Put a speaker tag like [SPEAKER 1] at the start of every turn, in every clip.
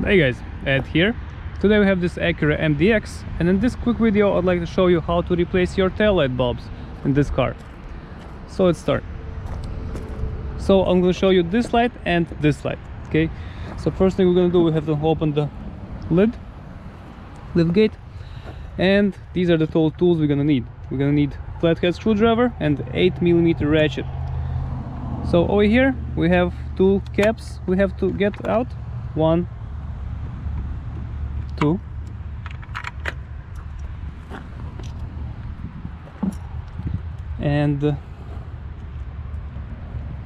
[SPEAKER 1] Hey guys, Ed here. Today we have this Acura Mdx, and in this quick video I'd like to show you how to replace your tail light bulbs in this car. So let's start. So I'm going to show you this light and this light. Okay, so first thing we're going to do, we have to open the lift gate, and these are the tools we're going to need. We're going to need flathead screwdriver and 8mm ratchet. So over here we have two caps we have to get out. 1, 2, and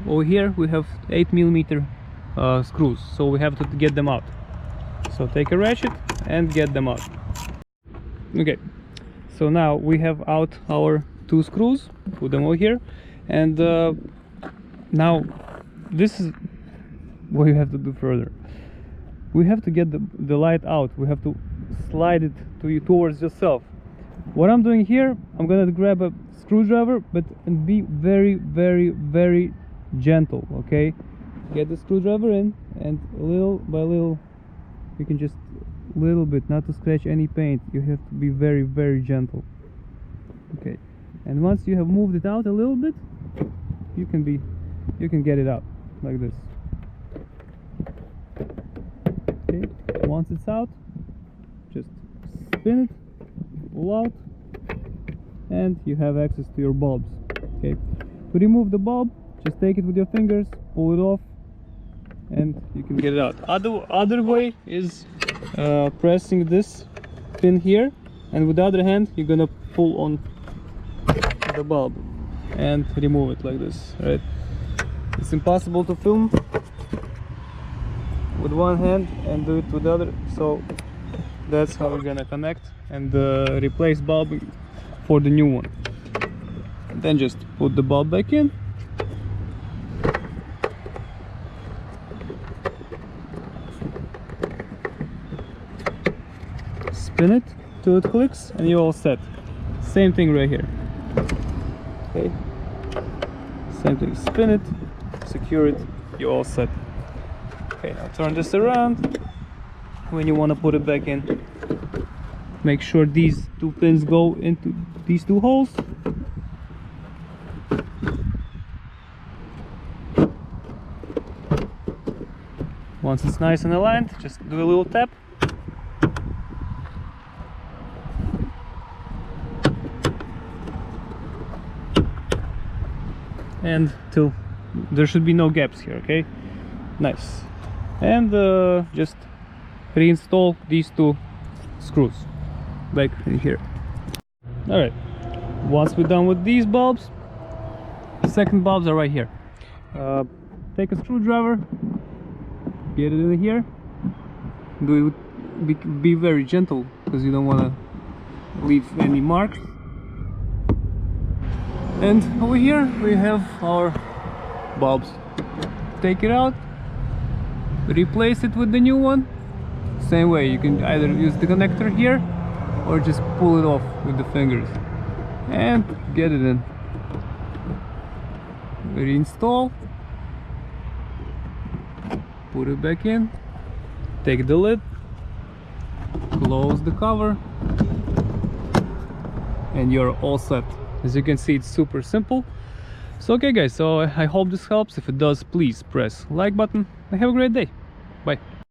[SPEAKER 1] over here we have 8mm screws, so we have to get them out. So take a ratchet and get them out. Okay, so now we have out our two screws, put them over here, and now this is what you have to do further. We have to get the light out. We have to slide it towards yourself. What I'm doing here, I'm gonna grab a screwdriver, and be very gentle. Okay, get the screwdriver in, and little by little, you can just little bit, not to scratch any paint. You have to be very gentle. Okay, and once you have moved it out a little bit, you can get it out like this. Okay, once it's out, just spin it, pull out, and you have access to your bulbs. Okay, to remove the bulb, just take it with your fingers, pull it off, and you can get it out. Other way is pressing this pin here, and with the other hand you're gonna pull on the bulb and remove it like this, right? It's impossible to film with one hand and do it with the other, so that's how we're gonna connect and replace bulb for the new one. And then just put the bulb back in, spin it till it clicks, and you're all set. Same thing right here. Okay, same thing, spin it, secure it, you're all set. Okay, now turn this around. When you want to put it back in, make sure these two pins go into these two holes. Once it's nice and aligned, just do a little tap. And till there should be no gaps here. Okay, nice. And just reinstall these two screws back in here. All right, once we're done with these bulbs, the second bulbs are right here. Take a screwdriver, get it in here, do it, be very gentle because you don't want to leave any marks. And over here we have our bulbs. Take it out, replace it with the new one. Same way, you can either use the connector here or just pull it off with the fingers and get it in. Reinstall, put it back in, take the lid, close the cover, and you're all set. As you can see, it's super simple. So okay guys, so I hope this helps. If it does, please press like button and have a great day. Bye.